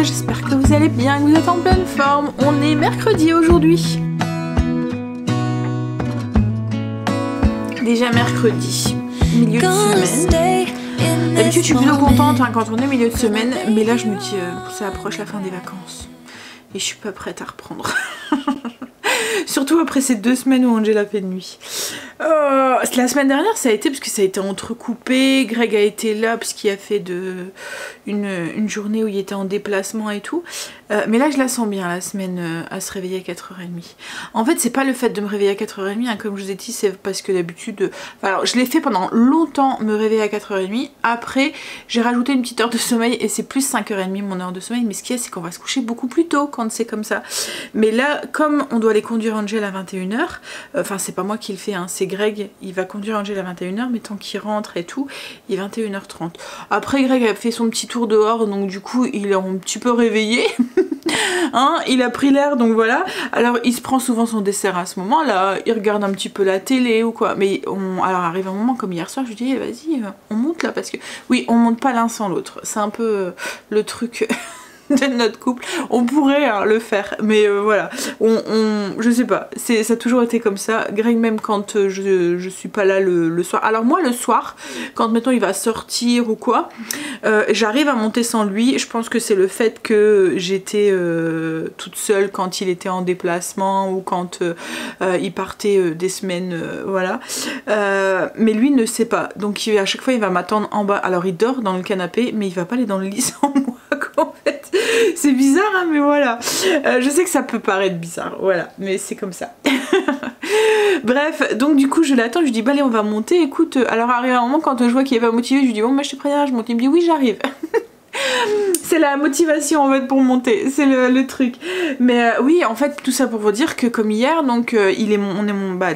j'espère que vous allez bien, que vous êtes en pleine forme. On est mercredi aujourd'hui. Déjà mercredi, milieu de semaine. D'habitude je suis plutôt contente hein, quand on est milieu de semaine, mais là je me dis ça approche la fin des vacances. Et je suis pas prête à reprendre. Surtout après ces 2 semaines où Angela fait de nuit. La semaine dernière ça a été parce que ça a été entrecoupé. Greg a été là parce qu'il a fait une journée où il était en déplacement et tout. Mais là je la sens bien la semaine à se réveiller à 4h30. En fait c'est pas le fait de me réveiller à 4h30 hein, comme je vous ai dit, c'est parce que d'habitude alors je l'ai fait pendant longtemps me réveiller à 4h30. Après j'ai rajouté une petite heure de sommeil et c'est plus 5h30 mon heure de sommeil. Mais ce qu'il y a c'est qu'on va se coucher beaucoup plus tôt quand c'est comme ça. Mais là comme on doit aller conduire Angela à 21h, enfin c'est pas moi qui le fais hein, c'est Greg, il va conduire Angela à 21h mais tant qu'il rentre et tout il est 21h30. Après Greg a fait son petit tour dehors donc du coup il est un petit peu réveillé. Hein, il a pris l'air donc voilà. Alors il se prend souvent son dessert à ce moment là, il regarde un petit peu la télé ou quoi. Mais alors arrive un moment comme hier soir je lui dis vas-y on monte là parce que oui on monte pas l'un sans l'autre. C'est un peu le truc de notre couple, on pourrait hein, le faire mais voilà, je sais pas, ça a toujours été comme ça. Greg même quand je suis pas là le soir, alors moi le soir quand mettons il va sortir ou quoi, j'arrive à monter sans lui. Je pense que c'est le fait que j'étais toute seule quand il était en déplacement ou quand il partait des semaines voilà, mais lui ne sait pas donc à chaque fois il va m'attendre en bas. Alors il dort dans le canapé mais il va pas aller dans le lit sans moi en fait. C'est bizarre hein, mais voilà, je sais que ça peut paraître bizarre, voilà, mais c'est comme ça. Bref, donc du coup je l'attends, je lui dis bah allez on va monter, écoute, alors arrive un moment quand je vois qu'il est pas motivé, je lui dis bon bah je te préviens, je monte, il me dit oui j'arrive. C'est la motivation en fait pour monter, c'est le truc. Mais oui en fait tout ça pour vous dire que comme hier donc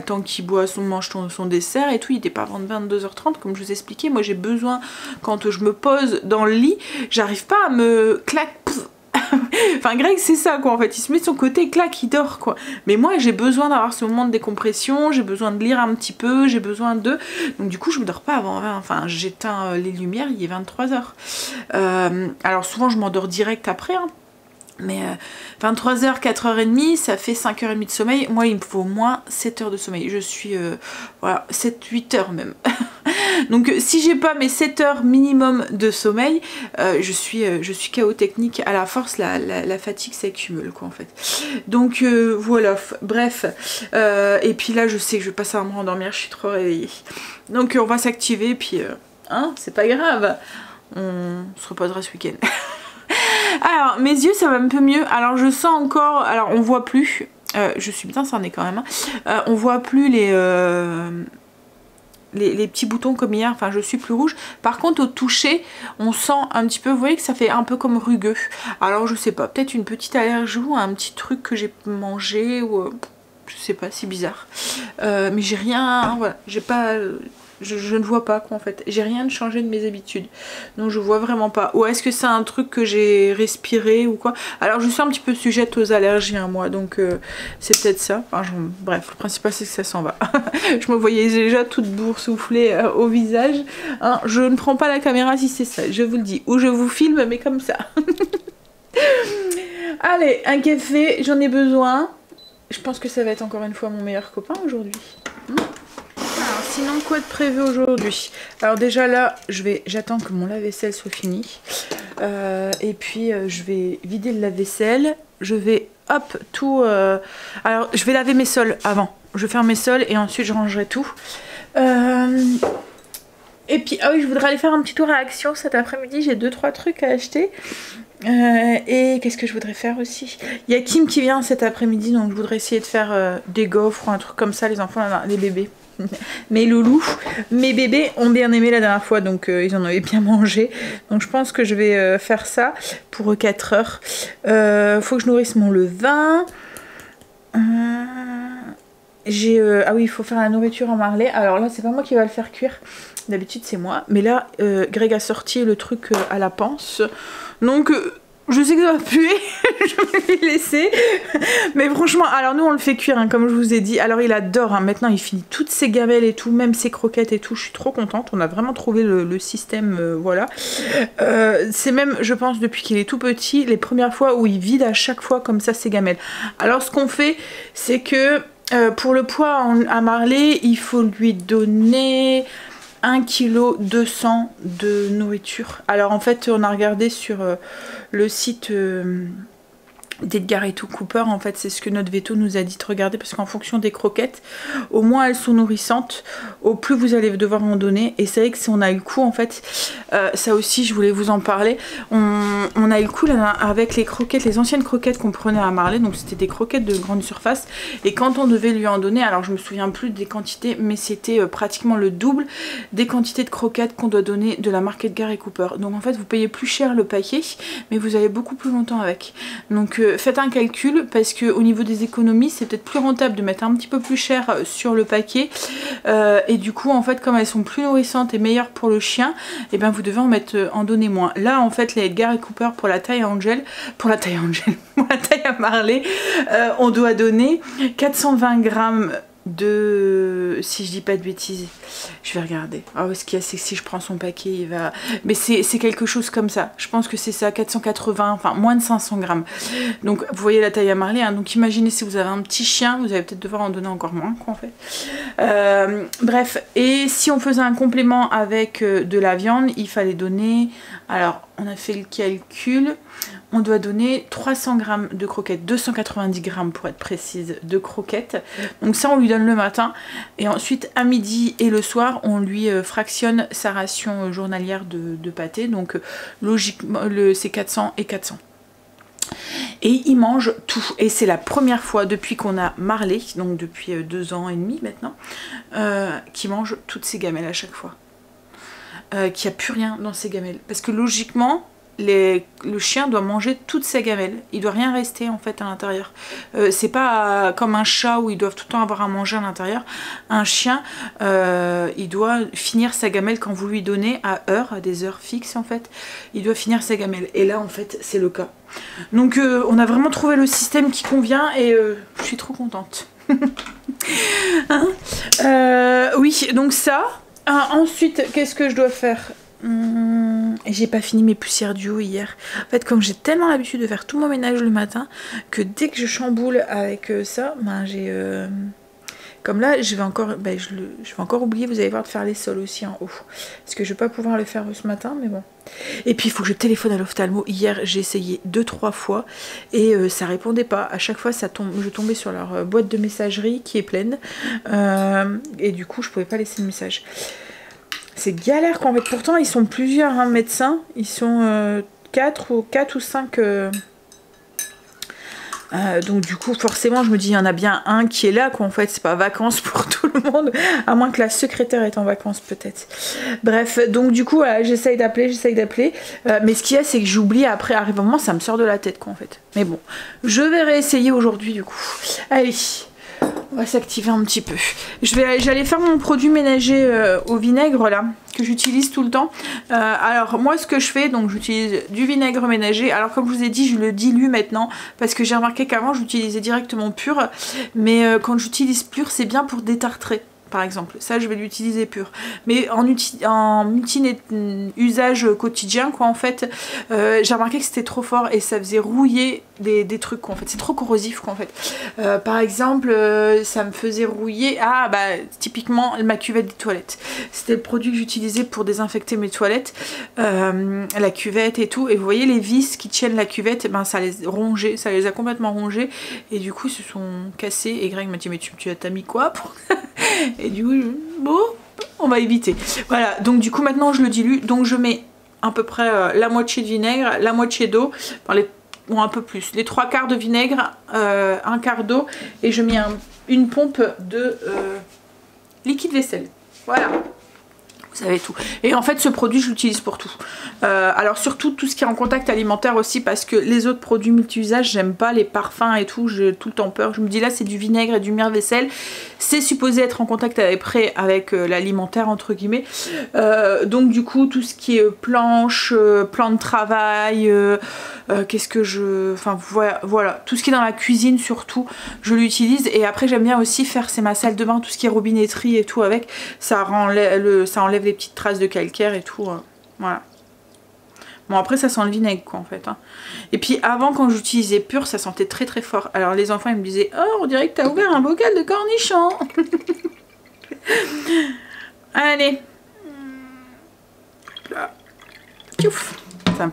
tant qu'il boit mange son dessert et tout, il était pas avant 22h30 comme je vous expliquais. Moi j'ai besoin quand je me pose dans le lit, j'arrive pas à me enfin Greg c'est ça quoi en fait, il se met de son côté, clac, il dort quoi. Mais moi j'ai besoin d'avoir ce moment de décompression, j'ai besoin de lire un petit peu, j'ai besoin de... Donc du coup je me dors pas avant 20, enfin j'éteins les lumières, il est 23h. Alors souvent je m'endors direct après hein. Mais 23h, 4h30, ça fait 5h30 de sommeil. Moi il me faut au moins 7 heures de sommeil. Je suis voilà, 7-8 heures même. Donc si j'ai pas mes 7 heures minimum de sommeil, je suis KO technique. À la force la fatigue s'accumule quoi en fait. Donc voilà, bref. Et puis là je sais que je vais passer à me rendormir, je suis trop réveillée. Donc on va s'activer puis hein, c'est pas grave. On se reposera ce week-end. Alors mes yeux ça va un peu mieux. Alors je sens encore, alors on voit plus, je suis bien cernée quand même hein. On voit plus les petits boutons comme hier, enfin je suis plus rouge. Par contre au toucher on sent un petit peu, vous voyez que ça fait un peu comme rugueux. Alors je sais pas, peut-être une petite allergie ou un petit truc que j'ai mangé ou je sais pas, c'est bizarre. Mais j'ai rien, voilà, j'ai pas... Je ne vois pas quoi en fait, j'ai rien de changé de mes habitudes, donc je vois vraiment pas. Ou est-ce que c'est un truc que j'ai respiré ou quoi? Alors je suis un petit peu sujette aux allergies hein, moi, donc c'est peut-être ça. Enfin, bref, le principal c'est que ça s'en va. Je me voyais déjà toute boursouflée au visage hein. Je ne prends pas la caméra si c'est ça, je vous le dis, ou je vous filme mais comme ça. Allez, un café, j'en ai besoin. Je pense que ça va être encore une fois mon meilleur copain aujourd'hui. Alors sinon quoi de prévu aujourd'hui? Alors déjà là j'attends que mon lave-vaisselle soit fini et puis je vais vider le lave-vaisselle, je vais hop tout alors je vais laver mes sols avant, je vais faire mes sols et ensuite je rangerai tout et puis ah oui je voudrais aller faire un petit tour à Action cet après-midi, j'ai 2-3 trucs à acheter. Et qu'est-ce que je voudrais faire aussi? Il y a Kim qui vient cet après-midi donc je voudrais essayer de faire des gaufres ou un truc comme ça, les enfants, les bébés. Mes loulous, mes bébés ont bien aimé la dernière fois donc ils en avaient bien mangé. Donc je pense que je vais faire ça pour 4 heures. Faut que je nourrisse mon levain. Ah oui il faut faire la nourriture en marlait. Alors là c'est pas moi qui va le faire cuire. D'habitude c'est moi. Mais là Greg a sorti le truc à la panse. Donc je sais que ça va puer, je vais lui laisser. Mais franchement, alors nous on le fait cuire, hein, comme je vous ai dit. Alors il adore, hein. Maintenant il finit toutes ses gamelles et tout, même ses croquettes et tout. Je suis trop contente, on a vraiment trouvé le système, voilà. C'est même, je pense, depuis qu'il est tout petit, les premières fois où il vide à chaque fois comme ça ses gamelles. Alors ce qu'on fait, c'est que pour le poids à Marley, il faut lui donner 1,2 kg de nourriture. Alors en fait on a regardé sur le site d'Edgar et tout Cooper, en fait c'est ce que notre veto nous a dit de regarder, parce qu'en fonction des croquettes, au moins elles sont nourrissantes, au plus vous allez devoir en donner. Et c'est vrai que si on a eu le coup, en fait, ça aussi je voulais vous en parler, on a eu le coup là, avec les croquettes, les anciennes croquettes qu'on prenait à Marley, donc c'était des croquettes de grande surface, et quand on devait lui en donner, alors je me souviens plus des quantités, mais c'était pratiquement le double des quantités de croquettes qu'on doit donner de la marque Edgar et Cooper. Donc en fait vous payez plus cher le paquet, mais vous allez beaucoup plus longtemps avec. Donc faites un calcul, parce que au niveau des économies c'est peut-être plus rentable de mettre un petit peu plus cher sur le paquet, et du coup en fait comme elles sont plus nourrissantes et meilleures pour le chien, et bien vous devez en donner moins. Là en fait les Edgar et Cooper pour la taille à Angel, pour la taille à Marley, on doit donner 420 grammes de, si je dis pas de bêtises, je vais regarder. Oh, ce qu'il y a, c'est que si je prends son paquet il va, mais c'est quelque chose comme ça, je pense que c'est ça, 480, enfin moins de 500 grammes. Donc vous voyez la taille à Marley, hein. Donc imaginez si vous avez un petit chien, vous allez peut-être devoir en donner encore moins quoi en fait. Bref, et si on faisait un complément avec de la viande, il fallait donner, alors on a fait le calcul, on doit donner 300 grammes de croquettes, 290 grammes pour être précise de croquettes. Donc ça on lui donne le matin, et ensuite à midi et le soir on lui fractionne sa ration journalière de pâté. Donc logiquement c'est 400 et 400. Et il mange tout, et c'est la première fois depuis qu'on a Marley, donc depuis 2 ans et demi maintenant, qu'il mange toutes ses gamelles à chaque fois. Qu'il n'y a plus rien dans ses gamelles, parce que logiquement le chien doit manger toutes ses gamelles, il doit rien rester en fait à l'intérieur. C'est pas comme un chat où ils doivent tout le temps avoir à manger à l'intérieur. Un chien il doit finir sa gamelle quand vous lui donnez à des heures fixes en fait, il doit finir sa gamelle, et là en fait c'est le cas. Donc on a vraiment trouvé le système qui convient, et je suis trop contente. Hein, oui, donc ça. Ensuite, qu'est-ce que je dois faire? J'ai pas fini mes poussières du haut hier. En fait, comme j'ai tellement l'habitude de faire tout mon ménage le matin, que dès que je chamboule avec ça, ben j'ai... Comme là, je vais encore oublier, vous allez voir, de faire les sols aussi en haut. Parce que je vais pas pouvoir le faire ce matin, mais bon. Et puis il faut que je téléphone à l'ophtalmo. Hier, j'ai essayé 2-3 fois et ça répondait pas. À chaque fois, je tombais sur leur boîte de messagerie qui est pleine. Et du coup, je pouvais pas laisser de message. C'est galère qu'en fait. Pourtant, ils sont plusieurs hein, médecins. Ils sont 4 ou 5... donc du coup forcément je me dis il y en a bien un qui est là quoi en fait, c'est pas vacances pour tout le monde, à moins que la secrétaire est en vacances peut-être. Bref, donc du coup voilà, j'essaye d'appeler, mais ce qu'il y a c'est que j'oublie, après arrive un moment ça me sort de la tête quoi en fait. Mais bon, je vais réessayer aujourd'hui du coup. Allez, on va s'activer un petit peu. J'allais faire mon produit ménager au vinaigre là, que j'utilise tout le temps. Alors moi ce que je fais, donc j'utilise du vinaigre ménager. Alors comme je vous ai dit, je le dilue maintenant, parce que j'ai remarqué qu'avant j'utilisais directement pur. Mais quand j'utilise pur, c'est bien pour détartrer. Par exemple, ça je vais l'utiliser pur, mais en usage quotidien quoi en fait, j'ai remarqué que c'était trop fort et ça faisait rouiller des trucs quoi en fait, c'est trop corrosif quoi en fait. Par exemple ça me faisait rouiller, typiquement ma cuvette des toilettes, c'était le produit que j'utilisais pour désinfecter mes toilettes, la cuvette et tout, et vous voyez les vis qui tiennent la cuvette, ça les a complètement rongées, et du coup ils se sont cassés, et Greg m'a dit mais tu t'as mis quoi pour... Et du coup, bon, on va éviter. Voilà, donc du coup maintenant je le dilue. Donc je mets à peu près la moitié de vinaigre, la moitié d'eau, ou un peu plus, les 3/4 de vinaigre, un quart d'eau, et je mets une pompe de liquide vaisselle. Voilà. Vous savez tout. Et en fait ce produit je l'utilise pour tout. Alors surtout tout ce qui est en contact alimentaire aussi, parce que les autres produits multi-usages j'aime pas, les parfums et tout, j'ai tout le temps peur. Je me dis là c'est du vinaigre et du mire-vaisselle, c'est supposé être en contact avec l'alimentaire entre guillemets. Donc du coup tout ce qui est planche, plan de travail, qu'est-ce que je... Enfin voilà, tout ce qui est dans la cuisine surtout, je l'utilise. Et après j'aime bien aussi faire, c'est ma salle de bain, tout ce qui est robinetterie et tout avec. Ça enlève les petites traces de calcaire et tout. Voilà. Bon après ça sent le vinaigre quoi en fait. Hein. Et puis avant quand j'utilisais pur ça sentait très très fort. Alors les enfants ils me disaient oh on dirait que t'as ouvert un bocal de cornichons. Allez. Là. Piouf. Ça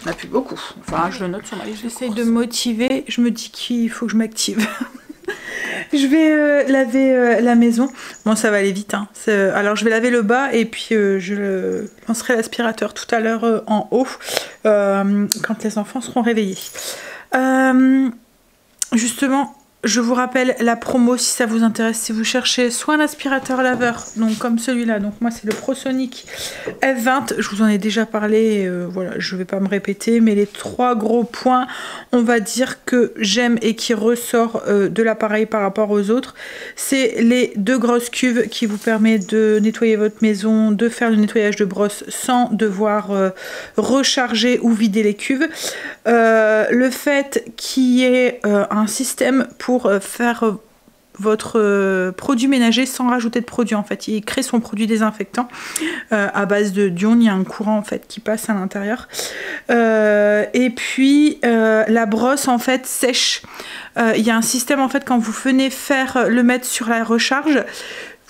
n'a plus beaucoup. Enfin je le note sur ma liste. J'essaie de me motiver. Je me dis qu'il faut que je m'active. Je vais laver la maison. Bon ça va aller vite hein. Alors je vais laver le bas et puis je lancerai l'aspirateur tout à l'heure en haut quand les enfants seront réveillés. Justement je vous rappelle la promo si ça vous intéresse, si vous cherchez soit un aspirateur laveur, donc comme celui-là, donc moi c'est le ProSonic F20, je vous en ai déjà parlé, voilà, je vais pas me répéter, mais les 3 gros points, on va dire que j'aime et qui ressort de l'appareil par rapport aux autres, c'est les 2 grosses cuves qui vous permettent de nettoyer votre maison, de faire le nettoyage de brosse sans devoir recharger ou vider les cuves, le fait qu'il y ait un système pour faire votre produit ménager sans rajouter de produit en fait. Il crée son produit désinfectant à base d'ion, il y a un courant en fait qui passe à l'intérieur. Et puis la brosse en fait sèche. Il y a un système en fait quand vous venez le mettre sur la recharge.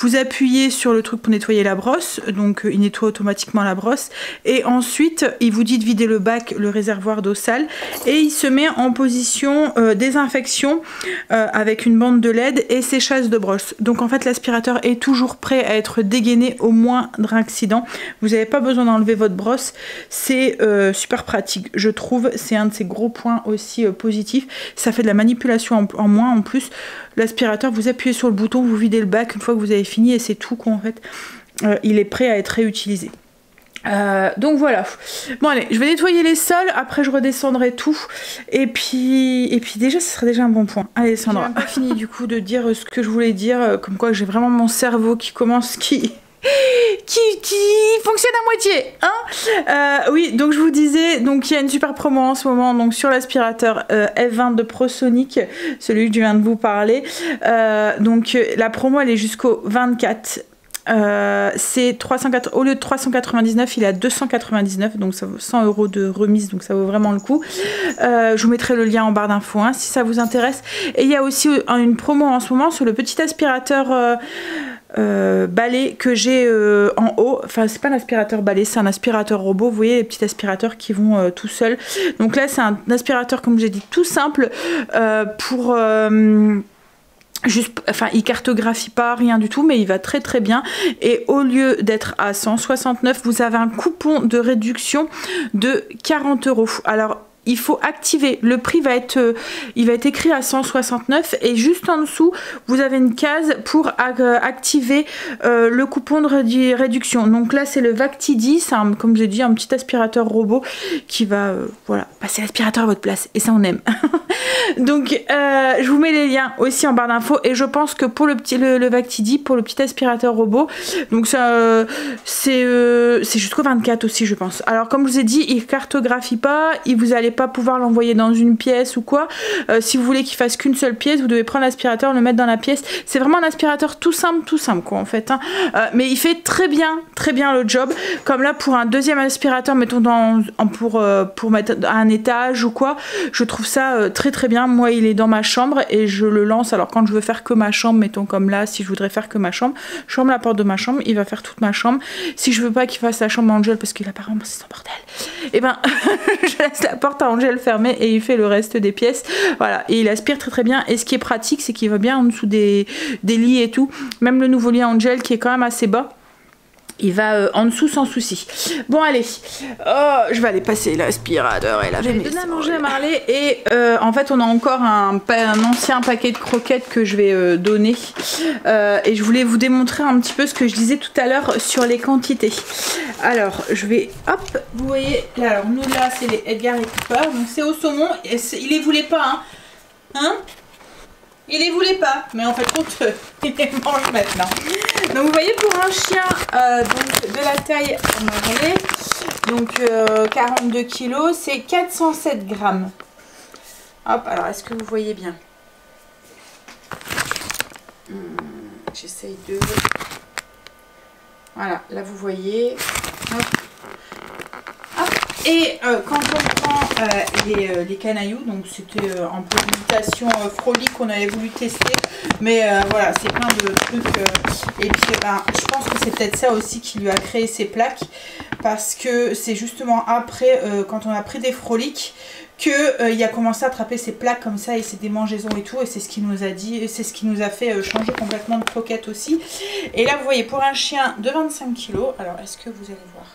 Vous appuyez sur le truc pour nettoyer la brosse, donc il nettoie automatiquement la brosse. Et ensuite, il vous dit de vider le bac, le réservoir d'eau sale. Et il se met en position désinfection avec une bande de LED et séchage de brosse. Donc en fait, l'aspirateur est toujours prêt à être dégainé au moindre accident. Vous n'avez pas besoin d'enlever votre brosse. C'est super pratique, je trouve. C'est un de ces gros points aussi positifs. Ça fait de la manipulation en moins en plus. L'aspirateur, vous appuyez sur le bouton, vous videz le bac une fois que vous avez fini et c'est tout quoi en fait. Il est prêt à être réutilisé. Donc voilà. Bon allez, je vais nettoyer les sols, après je redescendrai tout. Et puis déjà, ce serait déjà un bon point. Allez Sandra. J'ai pas fini du coup de dire ce que je voulais dire, comme quoi j'ai vraiment mon cerveau qui commence, qui fonctionne à moitié hein. Oui donc je vous disais, donc il y a une super promo en ce moment donc sur l'aspirateur F20 de ProSonic, celui que je viens de vous parler, donc la promo elle est jusqu'au 24. C'est 304, au lieu de 399 il est à 299, donc ça vaut 100 € de remise, donc ça vaut vraiment le coup. Je vous mettrai le lien en barre d'infos hein, si ça vous intéresse. Et il y a aussi une promo en ce moment sur le petit aspirateur balai que j'ai en haut. Enfin c'est pas un aspirateur balai, c'est un aspirateur robot, vous voyez les petits aspirateurs qui vont tout seuls. Donc là c'est un aspirateur comme j'ai dit tout simple pour juste, enfin il cartographie pas rien du tout mais il va très très bien. Et au lieu d'être à 169 vous avez un coupon de réduction de 40 €. Alors il faut activer, le prix va être, il va être écrit à 169 et juste en dessous vous avez une case pour activer le coupon de réduction. Donc là c'est le Vactidi, c'est comme j'ai dit un petit aspirateur robot qui va voilà, passer l'aspirateur à votre place et ça on aime. Donc je vous mets les liens aussi en barre d'infos et je pense que pour le Vactidi, pour le petit aspirateur robot, donc ça c'est jusqu'au 24 aussi je pense. Alors comme je vous ai dit, il cartographie pas, vous allez pas pouvoir l'envoyer dans une pièce ou quoi. Si vous voulez qu'il fasse qu'une seule pièce, vous devez prendre l'aspirateur, le mettre dans la pièce. C'est vraiment un aspirateur tout simple quoi en fait hein. Mais il fait très bien le job. Comme là pour un deuxième aspirateur, mettons pour mettre à un étage ou quoi, je trouve ça très bien. Moi il est dans ma chambre et je le lance. Alors quand je veux faire que ma chambre, mettons comme là, si je voudrais faire que ma chambre, je ferme la porte de ma chambre, il va faire toute ma chambre. Si je veux pas qu'il fasse la chambre à Angel parce qu'il apparemment c'est son bordel, et ben je laisse la porte à Angel fermée et il fait le reste des pièces. Voilà, et il aspire très bien. Et ce qui est pratique, c'est qu'il va bien en dessous des lits et tout. Même le nouveau lit Angel qui est quand même assez bas, il va en dessous sans souci. Bon allez, je vais aller passer l'aspirateur et laver mes sols. Je vais donner à manger à Marley et en fait on a encore un ancien paquet de croquettes que je vais donner. Et je voulais vous démontrer un petit peu ce que je disais tout à l'heure sur les quantités. Alors je vais, hop, vous voyez, là, alors nous là c'est les Edgar et Cooper, donc c'est au saumon, et il les voulait pas hein. Il les voulait pas, mais en fait compte il les mange maintenant. Donc vous voyez, pour un chien donc de la taille Marley, donc 42 kg, c'est 407 grammes. Hop, alors est-ce que vous voyez bien? J'essaye de... Voilà, là vous voyez. Hop. Hop. Et quand on prend les canailloux, donc c'était en publication frolique qu'on avait voulu tester, mais voilà, c'est plein de trucs. Et puis je pense que c'est peut-être ça aussi qui lui a créé ces plaques, parce que c'est justement après, quand on a pris des froliques, qu'il a commencé à attraper ses plaques comme ça et ses démangeaisons et tout, et c'est ce qu'il nous a dit, c'est ce qui nous a fait changer complètement de croquette aussi. Et là vous voyez, pour un chien de 25 kg, alors est-ce que vous allez voir?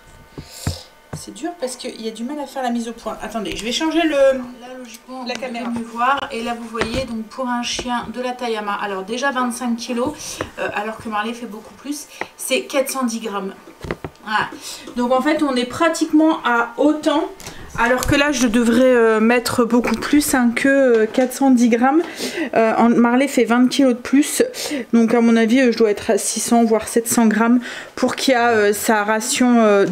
C'est dur parce qu'il y a du mal à faire la mise au point. Attendez, je vais changer la caméra. Vous voir. Et là vous voyez, donc pour un chien de la taille Ama, alors déjà 25 kg, alors que Marley fait beaucoup plus, c'est 410 grammes. Voilà. Donc en fait on est pratiquement à autant, alors que là je devrais mettre beaucoup plus, hein, que 410 grammes. Marley fait 20 kg de plus, donc à mon avis je dois être à 600 voire 700 grammes pour qu'il y a sa ration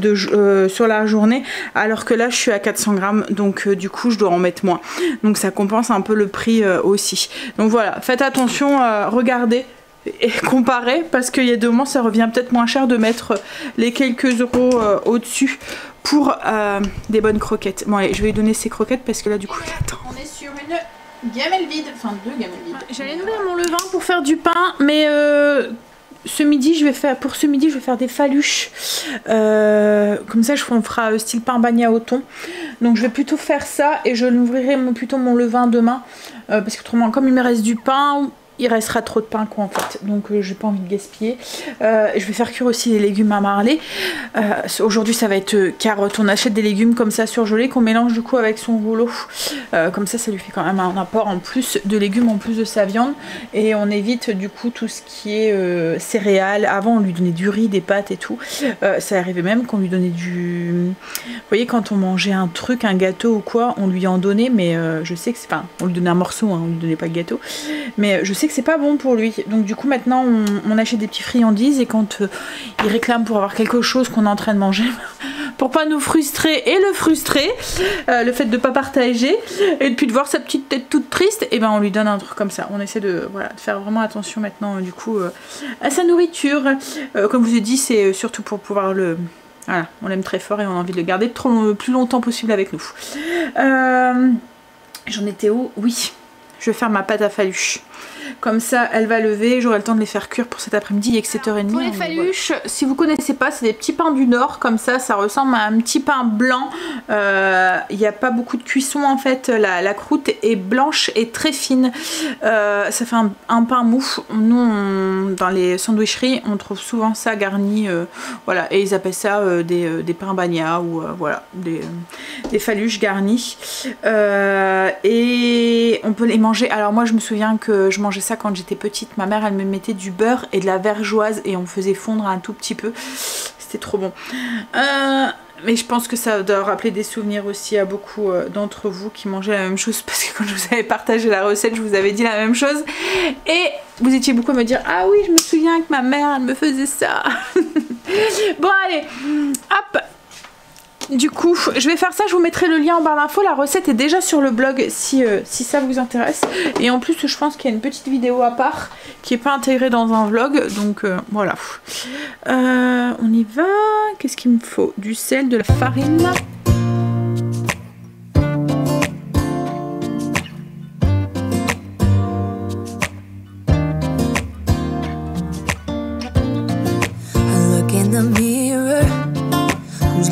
sur la journée, alors que là je suis à 400 grammes, donc du coup je dois en mettre moins, donc ça compense un peu le prix aussi. Donc voilà, faites attention, regardez et comparer, parce qu'il y a 2 mois ça revient peut-être moins cher de mettre les quelques euros au-dessus pour des bonnes croquettes. Bon allez, je vais lui donner ses croquettes parce que là du coup il attend. On est sur une gamelle vide, enfin 2 gamelles vides. J'allais nourrir mon levain pour faire du pain, mais ce midi je vais faire des faluches, comme ça on fera style pain bagna au thon, donc je vais plutôt faire ça et je nourrirai plutôt mon levain demain, parce que autrement comme il me reste du pain, il restera trop de pain quoi en fait, donc j'ai pas envie de gaspiller. Je vais faire cuire aussi les légumes à Marley. Aujourd'hui ça va être carottes, on achète des légumes comme ça surgelés qu'on mélange du coup avec son rouleau, comme ça lui fait quand même un apport en plus de légumes en plus de sa viande, et on évite du coup tout ce qui est céréales. Avant on lui donnait du riz, des pâtes et tout, ça arrivait même qu'on lui donnait du... Vous voyez, quand on mangeait un truc, un gâteau ou quoi, on lui en donnait, mais je sais que c'est pas... On lui donnait un morceau, hein, on lui donnait pas le gâteau, mais je sais que c'est pas bon pour lui. Donc du coup maintenant on achète des petits friandises, et quand il réclame pour avoir quelque chose qu'on est en train de manger, pour pas nous frustrer et le frustrer, le fait de pas partager et puis de voir sa petite tête toute triste, et ben on lui donne un truc comme ça. On essaie de, voilà, de faire vraiment attention maintenant du coup à sa nourriture. Comme je vous ai dit, c'est surtout pour pouvoir le... Voilà, on l'aime très fort et on a envie de le garder le plus longtemps possible avec nous. J'en étais où? Oui, je vais faire ma pâte à faluche. Comme ça, elle va lever, j'aurai le temps de les faire cuire pour cet après-midi, il est que 7h30. Pour les faluches, voilà. Si vous connaissez pas, c'est des petits pains du Nord, comme ça ressemble à un petit pain blanc. Il n'y a pas beaucoup de cuisson en fait, la croûte est blanche et très fine. Ça fait un pain mou. Nous, dans les sandwicheries, on trouve souvent ça garni, voilà, et ils appellent ça des pains bagna, ou voilà, des faluches garnis. Et on peut les manger. Alors moi, je me souviens que je mangeais ça quand j'étais petite. Ma mère, elle me mettait du beurre et de la vergeoise et on faisait fondre un tout petit peu. C'était trop bon. Mais je pense que ça doit rappeler des souvenirs aussi à beaucoup d'entre vous qui mangeaient la même chose, parce que quand je vous avais partagé la recette, je vous avais dit la même chose. Et vous étiez beaucoup à me dire « Ah oui, je me souviens que ma mère, elle me faisait ça. » Bon, allez, hop. Du coup, je vais faire ça, je vous mettrai le lien en barre d'infos. La recette est déjà sur le blog si ça vous intéresse. Et en plus, je pense qu'il y a une petite vidéo à part qui n'est pas intégrée dans un vlog. Donc voilà. On y va. Qu'est-ce qu'il me faut? Du sel, de la farine.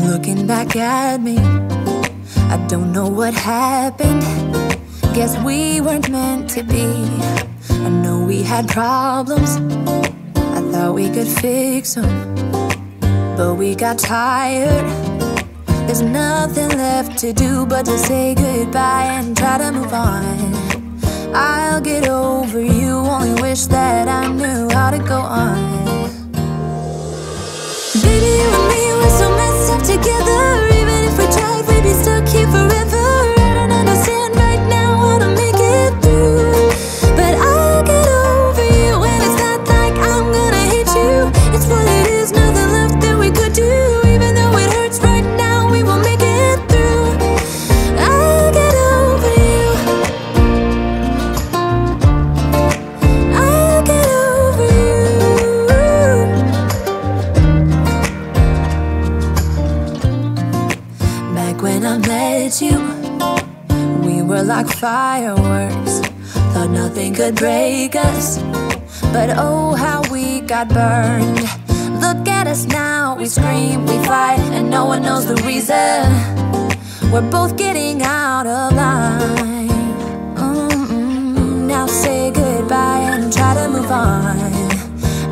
Looking back at me, I don't know what happened. Guess we weren't meant to be. I know we had problems, I thought we could fix them, but we got tired. There's nothing left to do but to say goodbye and try to move on. I'll get over you, only wish that I knew how to go on. Baby, you and me, we're so messed up together. Even if we tried, we'd be stuck here forever. I don't understand right now how to make it through, but I'll get over you, and it's not like I'm gonna hate you. it's you. We were like fireworks, thought nothing could break us. But oh, how we got burned. Look at us now, we scream, we fight, and no one knows the reason. We're both getting out of line. Now say goodbye and try to move on.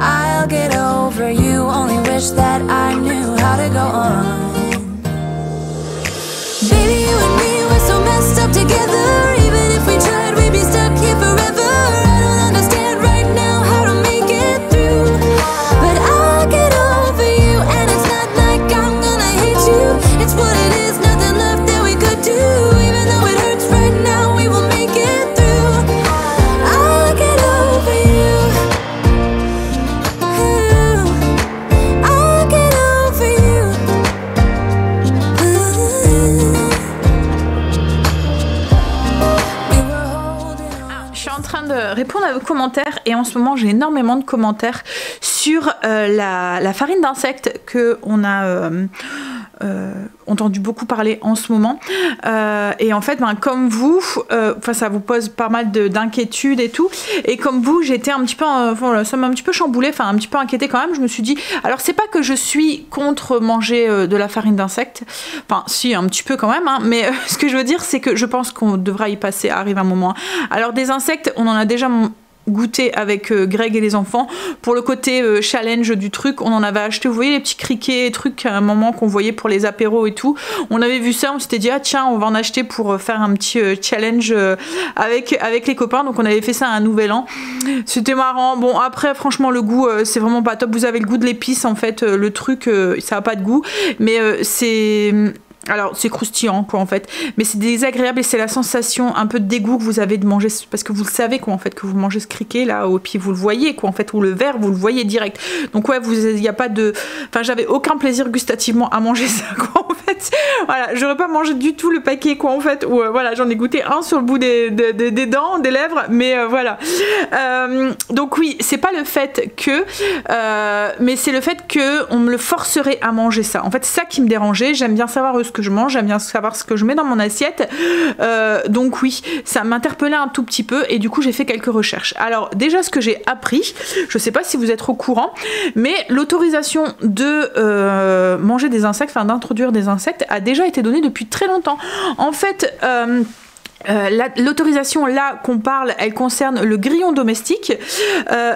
I'll get over you, only wish that I knew how to go on. Baby, you and me, we're so messed up together. Even if we tried, we'd be stuck here forever. I don't understand right now how to make it through, but I'll get over you, and it's not like I'm gonna hate you. It's what it is, nothing left that we could do. Even though it hurts right now, we will make it through. I'll get over you. I'll get over you. Je suis en train de répondre à vos commentaires et en ce moment j'ai énormément de commentaires sur la farine d'insectes que on a entendu beaucoup parler en ce moment, et en fait comme vous, ça vous pose pas mal d'inquiétudes et tout, et comme vous j'étais un petit peu voilà, ça m'a un petit peu chamboulé, un petit peu inquiétée quand même. Je me suis dit, alors c'est pas que je suis contre manger de la farine d'insectes, si un petit peu quand même, hein, mais ce que je veux dire c'est que je pense qu'on devra y passer, arrive un moment. Alors des insectes, on en a déjà goûté avec Greg et les enfants. Pour le côté challenge du truc, on en avait acheté, vous voyez les petits criquets et trucs à un moment qu'on voyait pour les apéros et tout. On avait vu ça, on s'était dit ah tiens, on va en acheter pour faire un petit challenge avec les copains. Donc on avait fait ça à un nouvel an. C'était marrant. Bon après franchement le goût c'est vraiment pas top. Vous avez le goût de l'épice en fait, le truc ça a pas de goût, mais alors c'est croustillant quoi en fait, mais c'est désagréable et c'est la sensation un peu de dégoût que vous avez de manger, parce que vous le savez quoi en fait, que vous mangez ce criquet là, et puis vous le voyez quoi en fait, ou le verre vous le voyez direct. Donc ouais, il y a pas de, j'avais aucun plaisir gustativement à manger ça quoi en fait. Voilà, j'aurais pas mangé du tout le paquet quoi en fait, ou voilà, j'en ai goûté un sur le bout des dents, des lèvres, mais voilà. Donc oui, c'est pas le fait que, mais c'est le fait que on me le forcerait à manger ça. En fait, c'est ça qui me dérangeait. J'aime bien savoir ce que je mange, j'aime bien savoir ce que je mets dans mon assiette, donc oui, ça m'interpellait un tout petit peu et du coup j'ai fait quelques recherches. Alors déjà ce que j'ai appris, je sais pas si vous êtes au courant, mais l'autorisation de manger des insectes, d'introduire des insectes a déjà été donnée depuis très longtemps. En fait l'autorisation là qu'on parle, elle concerne le grillon domestique,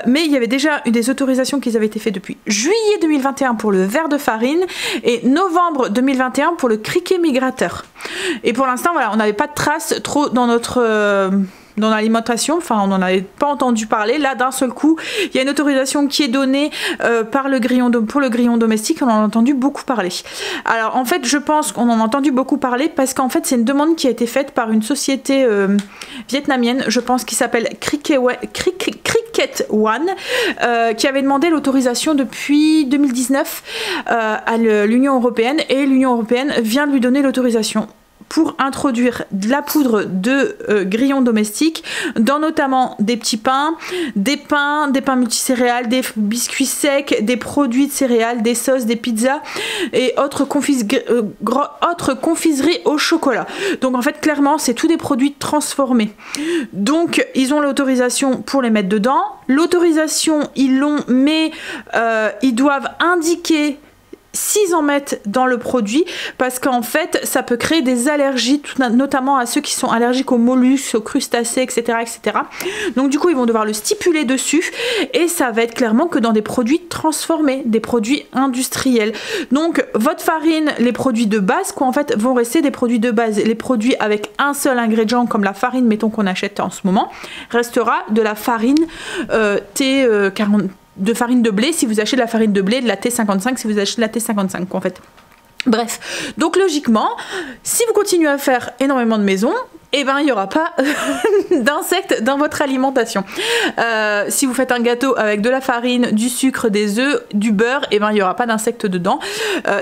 mais il y avait déjà eu des autorisations qui avaient été faites depuis juillet 2021 pour le ver de farine et novembre 2021 pour le criquet migrateur. Et pour l'instant voilà, on n'avait pas de traces trop dans notre dans l'alimentation, on n'en avait pas entendu parler. Là d'un seul coup il y a une autorisation qui est donnée pour le grillon domestique, on en a entendu beaucoup parler. Alors en fait je pense qu'on en a entendu beaucoup parler parce qu'en fait c'est une demande qui a été faite par une société vietnamienne, je pense, qui s'appelle Cricket One, qui avait demandé l'autorisation depuis 2019 à l'Union Européenne, et l'Union Européenne vient de lui donner l'autorisation pour introduire de la poudre de grillons domestiques dans notamment des petits pains, des pains multicéréales, des biscuits secs, des produits de céréales, des sauces, des pizzas et autres confiseries au chocolat. Donc en fait clairement c'est tous des produits transformés. Donc ils ont l'autorisation pour les mettre dedans. L'autorisation ils l'ont, mais ils doivent indiquer s'ils en mettent dans le produit, parce qu'en fait ça peut créer des allergies, notamment à ceux qui sont allergiques aux mollusques, aux crustacés, etc., etc. Donc du coup ils vont devoir le stipuler dessus, et ça va être clairement que dans des produits transformés, des produits industriels. Donc votre farine, les produits de base quoi en fait vont rester des produits de base. Les produits avec un seul ingrédient comme la farine mettons qu'on achète en ce moment, restera de la farine T40, de farine de blé si vous achetez de la farine de blé, de la T55 si vous achetez de la T55 en fait. Bref, donc logiquement, si vous continuez à faire énormément de maisons, il n'y aura pas d'insectes dans votre alimentation. Si vous faites un gâteau avec de la farine, du sucre, des œufs, du beurre, il n'y aura pas d'insectes dedans.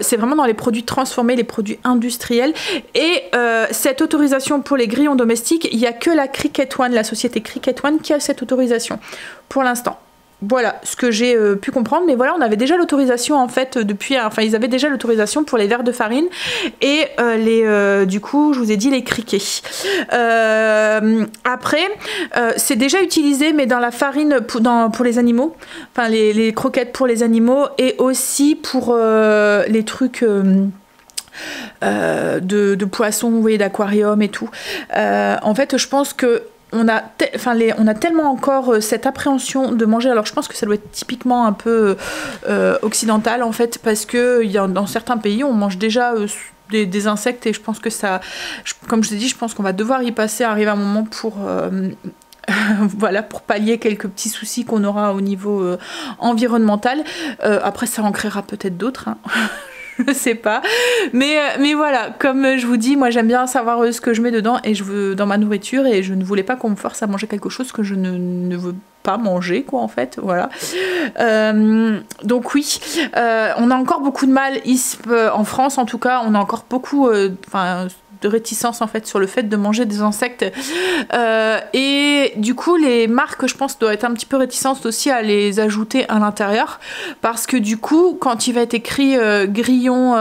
C'est vraiment dans les produits transformés, les produits industriels. Et cette autorisation pour les grillons domestiques, il n'y a que la Cricket One, la société Cricket One qui a cette autorisation pour l'instant. Voilà ce que j'ai pu comprendre, mais voilà, on avait déjà l'autorisation en fait depuis, enfin ils avaient déjà l'autorisation pour les verres de farine et du coup je vous ai dit les criquets. Après c'est déjà utilisé mais dans la farine pour les animaux, enfin les croquettes pour les animaux et aussi pour les trucs de poissons, vous voyez, d'aquarium et tout. En fait je pense que on a tellement encore cette appréhension de manger, alors je pense que ça doit être typiquement un peu occidental en fait, parce que dans certains pays on mange déjà des insectes et je pense que ça, comme je vous ai dit, je pense qu'on va devoir y passer, arriver à un moment pour voilà, pour pallier quelques petits soucis qu'on aura au niveau environnemental. Après ça en créera peut-être d'autres, hein. Je sais pas, mais voilà, comme je vous dis, moi j'aime bien savoir ce que je mets dedans et dans ma nourriture, et je ne voulais pas qu'on me force à manger quelque chose que je ne veux pas manger, quoi, en fait, voilà. Donc oui, on a encore beaucoup de mal ici, en France en tout cas, on a encore beaucoup de réticence en fait sur le fait de manger des insectes, et du coup les marques, je pense, doivent être un petit peu réticentes aussi à les ajouter à l'intérieur, parce que du coup quand il va être écrit grillon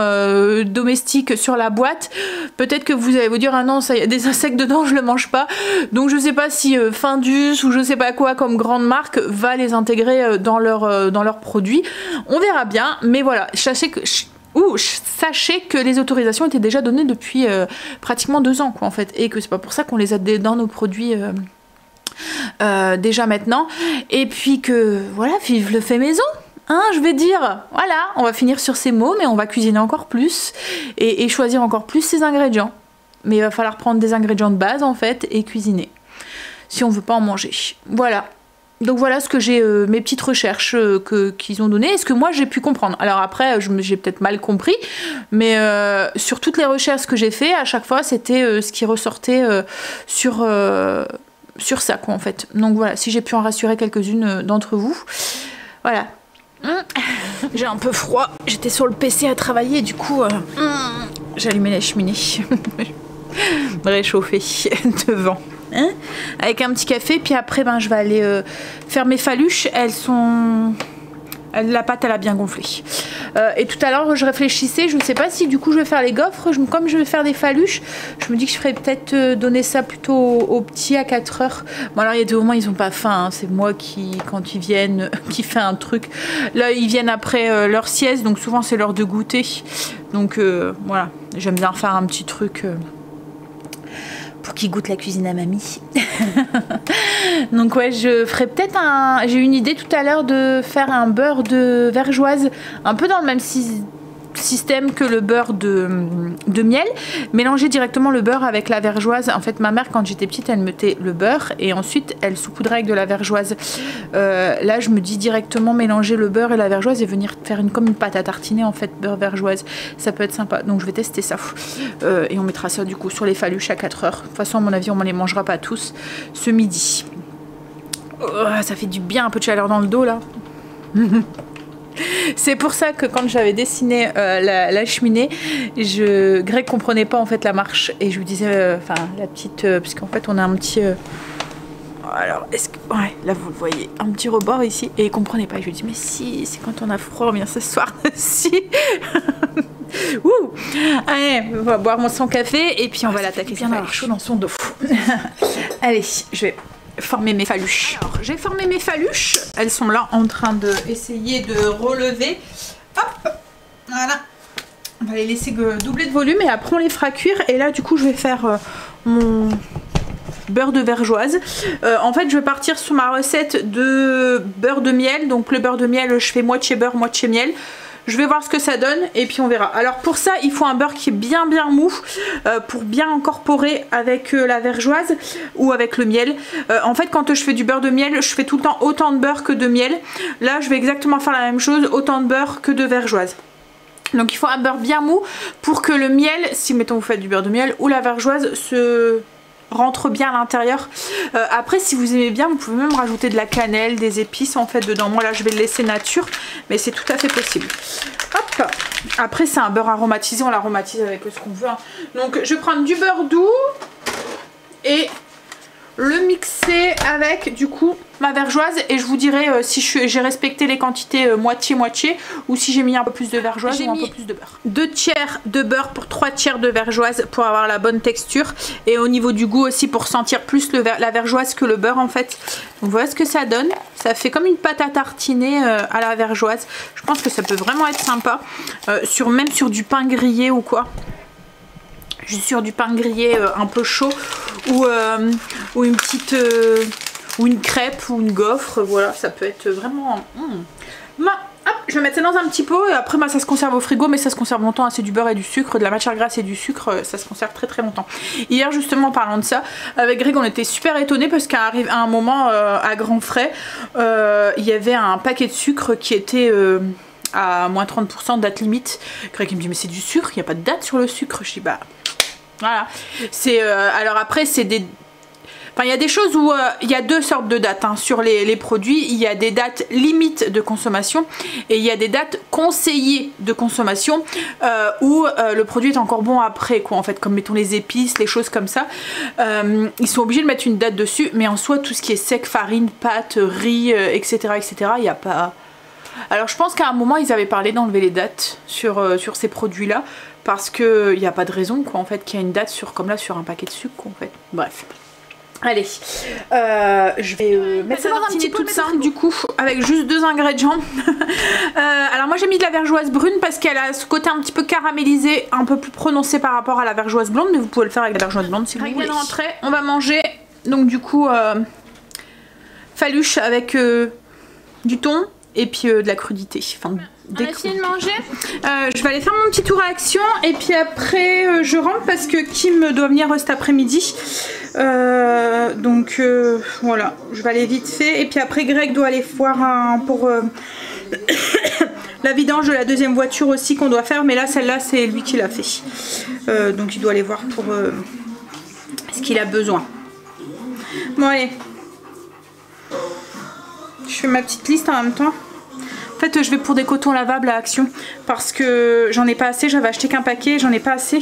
domestique sur la boîte, peut-être que vous allez vous dire ah non, ça y a des insectes dedans, je le mange pas. Donc je sais pas si Findus ou je sais pas quoi comme grande marque va les intégrer dans leurs produits, on verra bien, mais voilà, sachez que les autorisations étaient déjà données depuis pratiquement 2 ans, quoi, en fait, et que c'est pas pour ça qu'on les a dans nos produits déjà maintenant, et puis que voilà, vive le fait maison, hein, je vais dire, voilà, on va finir sur ces mots, mais on va cuisiner encore plus et choisir encore plus ses ingrédients, mais il va falloir prendre des ingrédients de base en fait et cuisiner si on veut pas en manger, voilà. Donc voilà ce que j'ai, mes petites recherches qu'ils ont données, et ce que moi j'ai pu comprendre. Alors après, j'ai peut-être mal compris, mais sur toutes les recherches que j'ai fait, à chaque fois c'était ce qui ressortait sur ça, quoi, en fait. Donc voilà, si j'ai pu en rassurer quelques-unes d'entre vous. Voilà. J'ai un peu froid, j'étais sur le PC à travailler, du coup j'ai allumé la cheminée. Réchauffer devant. Hein, avec un petit café, puis après je vais aller faire mes faluches. La pâte elle a bien gonflé, et tout à l'heure je réfléchissais, je ne sais pas si du coup je vais faire les gaufres, comme je vais faire des faluches, je me dis que je ferais peut-être donner ça plutôt aux petits à 4 heures. Bon alors il y a des moments ils ont pas faim, hein. C'est moi qui, quand ils viennent, qui fait un truc, là ils viennent après leur sieste, donc souvent c'est l'heure de goûter, donc voilà, j'aime bien faire un petit truc pour qu'ils goûtent la cuisine à mamie. Donc ouais, je ferai peut-être j'ai eu une idée tout à l'heure de faire un beurre de vergeoise, un peu dans le même système que le beurre de miel, mélanger directement le beurre avec la vergeoise. En fait ma mère quand j'étais petite elle mettait le beurre et ensuite elle saupoudrait avec de la vergeoise. Là je me dis directement mélanger le beurre et la vergeoise et venir faire comme une pâte à tartiner en fait, beurre vergeoise, ça peut être sympa, donc je vais tester ça, et on mettra ça du coup sur les faluches à 4 heures. De toute façon à mon avis on ne les mangera pas tous ce midi. Ça fait du bien, un peu de chaleur dans le dos là. C'est pour ça que quand j'avais dessiné la cheminée, Greg comprenait pas en fait la marche, et je lui disais, la petite, puisqu'en fait on a un petit, alors ouais, là vous le voyez, un petit rebord ici, et il comprenait pas. Je lui dis mais si, c'est quand on a froid, on vient s'asseoir si. Ouh. Allez, on va boire son café et puis on va l'attaquer bien avoir chaud dans son dos. Allez, je vais former mes faluches. Alors j'ai formé mes faluches, elles sont là en train de essayer de relever. Hop, voilà, on va les laisser doubler de volume et après on les fera cuire. Et là du coup je vais faire mon beurre de vergeoise. En fait je vais partir sur ma recette de beurre de miel. Donc le beurre de miel, je fais moitié beurre moitié miel. Je vais voir ce que ça donne et puis on verra. Alors pour ça il faut un beurre qui est bien mou, pour bien incorporer avec la vergeoise ou avec le miel. En fait quand je fais du beurre de miel, je fais tout le temps autant de beurre que de miel. Là je vais exactement faire la même chose, autant de beurre que de vergeoise. Donc il faut un beurre bien mou pour que le miel, si mettons vous faites du beurre de miel ou la vergeoise, se rentre bien à l'intérieur. Après si vous aimez bien vous pouvez même rajouter de la cannelle, des épices en fait dedans. Moi là je vais le laisser nature, mais c'est tout à fait possible. Hop, après c'est un beurre aromatisé, on l'aromatise avec ce qu'on veut, hein. Donc je vais prendre du beurre doux et le mixer avec du coup ma vergeoise et je vous dirai si j'ai respecté les quantités moitié-moitié ou si j'ai mis un peu plus de vergeoise ou un peu plus de beurre. 2 tiers de beurre pour 3 tiers de vergeoise pour avoir la bonne texture et au niveau du goût aussi pour sentir plus la vergeoise que le beurre en fait. Donc voilà ce que ça donne. Ça fait comme une pâte à tartiner à la vergeoise. Je pense que ça peut vraiment être sympa même sur du pain grillé ou quoi. Juste sur du pain grillé un peu chaud ou une petite ou une crêpe ou une gaufre, voilà, ça peut être vraiment hop, je vais mettre ça dans un petit pot et après ça se conserve au frigo, mais ça se conserve longtemps, c'est du beurre et du sucre, de la matière grasse et du sucre, ça se conserve très très longtemps. Hier justement en parlant de ça, avec Greg on était super étonnés parce qu'à un moment à grands frais, il y avait un paquet de sucre qui était à moins 30% date limite. Greg il me dit mais c'est du sucre, il n'y a pas de date sur le sucre. Je dis bah voilà, c'est alors après c'est des... Enfin, il y a des choses où il y a 2 sortes de dates hein, sur les produits. Il y a des dates limites de consommation et il y a des dates conseillées de consommation où le produit est encore bon après quoi en fait, comme mettons les épices, les choses comme ça. Ils sont obligés de mettre une date dessus, mais en soi tout ce qui est sec, farine, pâte, riz, etc. il n'y a pas... Alors je pense qu'à un moment ils avaient parlé d'enlever les dates sur ces produits là parce qu'il n'y a pas de raison quoi en fait qu'il y a une date sur, comme là sur un paquet de sucre quoi, en fait. Bref. Allez, je vais mettre ça dans un petit pot toute simple du coup, avec juste 2 ingrédients. Alors moi j'ai mis de la vergeoise brune parce qu'elle a ce côté un petit peu caramélisé, un peu plus prononcé par rapport à la vergeoise blonde, mais vous pouvez le faire avec la vergeoise blonde si vous voulez. On va manger donc du coup faluche avec du thon et puis de la crudité. Enfin, on a fini de manger. Je vais aller faire mon petit tour à Action et puis après je rentre parce que Kim doit venir cet après-midi. Donc voilà, je vais aller vite fait et puis après Greg doit aller voir pour la vidange de la 2e voiture aussi qu'on doit faire, mais là celle-là c'est lui qui l'a fait. Donc il doit aller voir pour ce qu'il a besoin. Bon allez, je fais ma petite liste en même temps. En fait je vais pour des cotons lavables à Action parce que j'en ai pas assez, j'avais acheté qu'un paquet, j'en ai pas assez.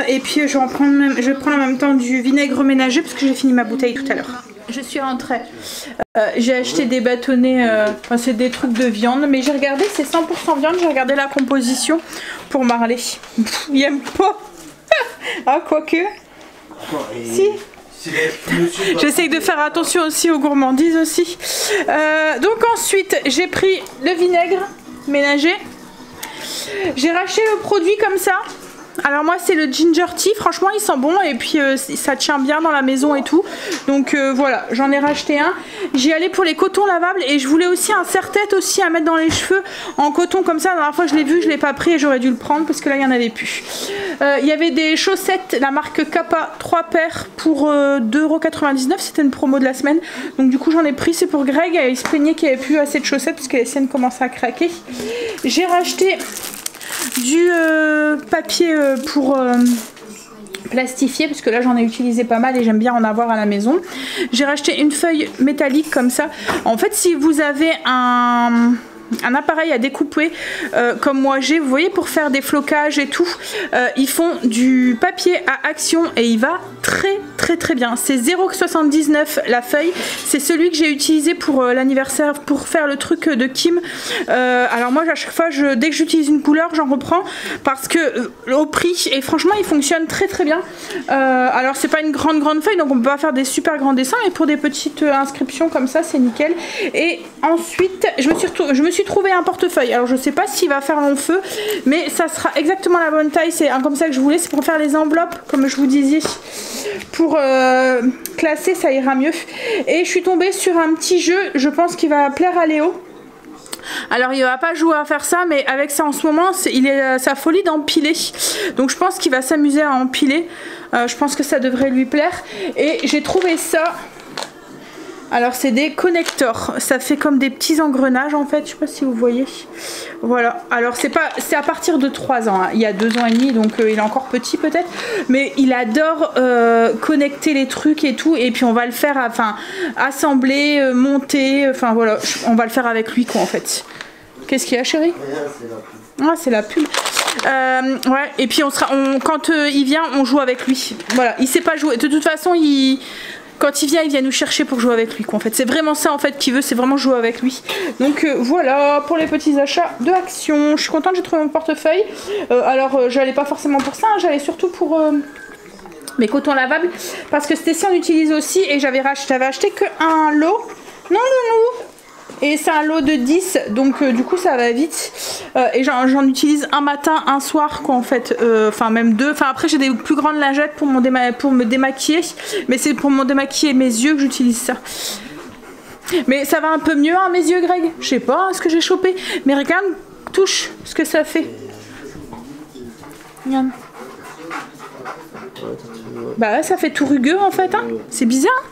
Et puis je vais prendre en même temps du vinaigre ménager parce que j'ai fini ma bouteille tout à l'heure. Je suis rentrée. J'ai acheté des bâtonnets, enfin c'est des trucs de viande, mais j'ai regardé, c'est 100% viande, j'ai regardé la composition pour Marley. Il aime pas. Ah quoique. Si. J'essaye de faire attention aussi aux gourmandises aussi. Donc ensuite j'ai pris le vinaigre ménager. J'ai racheté le produit comme ça. Alors moi c'est le ginger tea, franchement il sent bon et puis ça tient bien dans la maison et tout. Donc voilà, j'en ai racheté un. J'y allais pour les cotons lavables et je voulais aussi un serre-tête aussi à mettre dans les cheveux en coton comme ça. La dernière fois je l'ai vu, je l'ai pas pris et j'aurais dû le prendre parce que là il y en avait plus. Il y avait des chaussettes, la marque Kappa, 3 paires pour 2,99 €, c'était une promo de la semaine. Donc du coup j'en ai pris, c'est pour Greg, il se plaignait qu'il n'y avait plus assez de chaussettes parce que les siennes commençaient à craquer. J'ai racheté du papier pour plastifier parce que là j'en ai utilisé pas mal et j'aime bien en avoir à la maison. J'ai racheté une feuille métallique comme ça. En fait si vous avez un appareil à découper comme moi j'ai, vous voyez, pour faire des flocages et tout, ils font du papier à Action et il va très bien. C'est 0,79 la feuille, c'est celui que j'ai utilisé pour l'anniversaire pour faire le truc de Kim. Alors moi à chaque fois dès que j'utilise une couleur j'en reprends parce que au prix, et franchement il fonctionne très bien. Alors c'est pas une grande feuille donc on peut pas faire des super grands dessins, mais pour des petites inscriptions comme ça c'est nickel. Et ensuite je me suis trouvé un portefeuille. Alors je sais pas s'il va faire long feu, mais ça sera exactement la bonne taille, c'est comme ça que je voulais, c'est pour faire les enveloppes comme je vous disais, pour classer ça ira mieux. Et je suis tombée sur un petit jeu, je pense qu'il va plaire à Léo. Alors il va pas jouer à faire ça, mais avec ça en ce moment il est sa folie d'empiler, donc je pense qu'il va s'amuser à empiler. Je pense que ça devrait lui plaire. Et j'ai trouvé ça. Alors c'est des connecteurs, ça fait comme des petits engrenages en fait, je sais pas si vous voyez. Voilà, alors c'est à partir de 3 ans, hein. Il y a 2 ans et demi, donc il est encore petit peut-être, mais il adore connecter les trucs et tout, et puis on va le faire, enfin assembler, monter, enfin voilà, on va le faire avec lui quoi en fait. Qu'est-ce qu'il y a chérie? Ah c'est la pub. Ouais, et puis quand il vient on joue avec lui. Voilà, il sait pas jouer, de toute façon Quand il vient nous chercher pour jouer avec lui, quoi, en fait. C'est vraiment ça, en fait, qu'il veut, c'est vraiment jouer avec lui. Donc, voilà, pour les petits achats de Action. Je suis contente, j'ai trouvé mon portefeuille. Alors, j'allais pas forcément pour ça, hein, j'allais surtout pour... mes cotons lavables, parce que Stécie en utilise aussi, et j'avais acheté que un lot. Non, et c'est un lot de 10, donc du coup ça va vite, et j'en utilise un matin, un soir, quoi, en fait, enfin même deux. Enfin après j'ai des plus grandes lingettes pour me démaquiller, mais c'est pour me démaquiller mes yeux que j'utilise ça. Mais ça va un peu mieux, hein, mes yeux, Greg? Je sais pas ce que j'ai chopé, mais regarde, touche ce que ça fait. Regarde. Bah ouais, ça fait tout rugueux en fait, hein. C'est bizarre.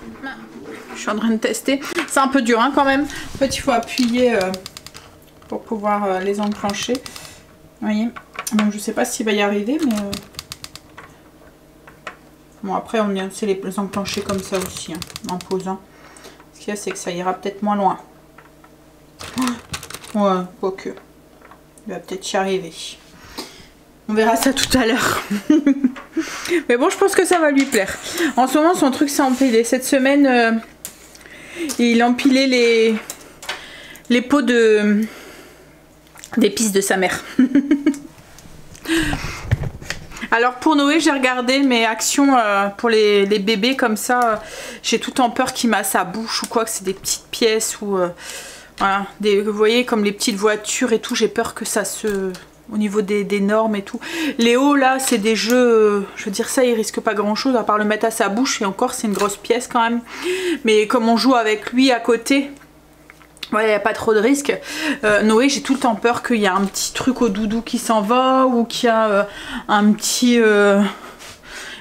Je suis en train de tester. C'est un peu dur, hein, quand même. En fait, il faut appuyer pour pouvoir les enclencher. Vous voyez. Donc je sais pas s'il va y arriver, mais bon, après on sait les enclencher comme ça aussi, hein, en posant. Ce qu'il y a, c'est que ça ira peut-être moins loin. Ouais, quoique. Il va peut-être y arriver. On verra ça tout à l'heure. Mais bon, je pense que ça va lui plaire. En ce moment, son truc s'est empilé. Cette semaine, il empilait les pots d'épices de sa mère. Alors pour Noé, j'ai regardé mes actions pour les bébés comme ça. J'ai tout en peur qu'il m'a sa bouche ou quoi, que c'est des petites pièces ou voilà, vous voyez, comme les petites voitures et tout. J'ai peur que ça se... au niveau des normes et tout. Léo là c'est des jeux, je veux dire ça il risque pas grand chose à part le mettre à sa bouche, et encore c'est une grosse pièce quand même. Mais comme on joue avec lui à côté, ouais, il n'y a pas trop de risques. Noé, j'ai tout le temps peur qu'il y a un petit truc au doudou qui s'en va, ou qu'il y a un petit...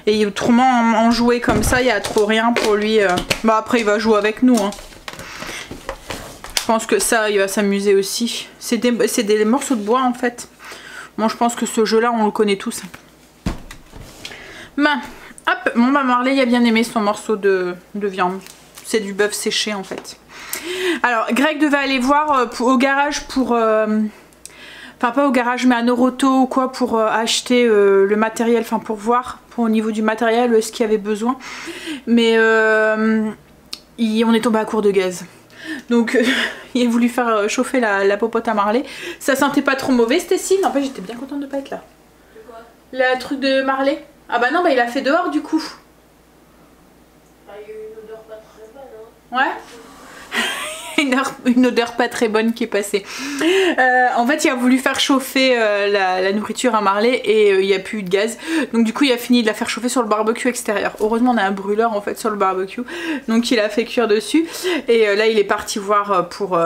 Et autrement en jouer comme ça, il y a trop rien pour lui. Bah après il va jouer avec nous, hein. Je pense que ça il va s'amuser aussi. C'est des morceaux de bois en fait. Bon, je pense que ce jeu-là, on le connaît tous. Ben, hop, mon Marley, il a bien aimé son morceau de viande. C'est du bœuf séché, en fait. Alors, Greg devait aller voir au garage pour... Enfin, pas au garage, mais à Noroto ou quoi, pour acheter le matériel, enfin, pour voir, au niveau du matériel, ce qu'il y avait besoin. Mais on est tombé à court de gaz. Donc il a voulu faire chauffer la popote à Marley. Ça sentait pas trop mauvais, Stécie. En fait j'étais bien contente de pas être là. De quoi? Le truc de Marley. Ah bah non, bah il a fait dehors du coup. Ah, il y a eu une odeur pas très bonne, hein. Ouais. Une odeur pas très bonne qui est passée. En fait il a voulu faire chauffer la nourriture à Marley, et il n'y a plus eu de gaz, donc du coup il a fini de la faire chauffer sur le barbecue extérieur. Heureusement on a un brûleur en fait sur le barbecue, donc il a fait cuire dessus, et là il est parti voir pour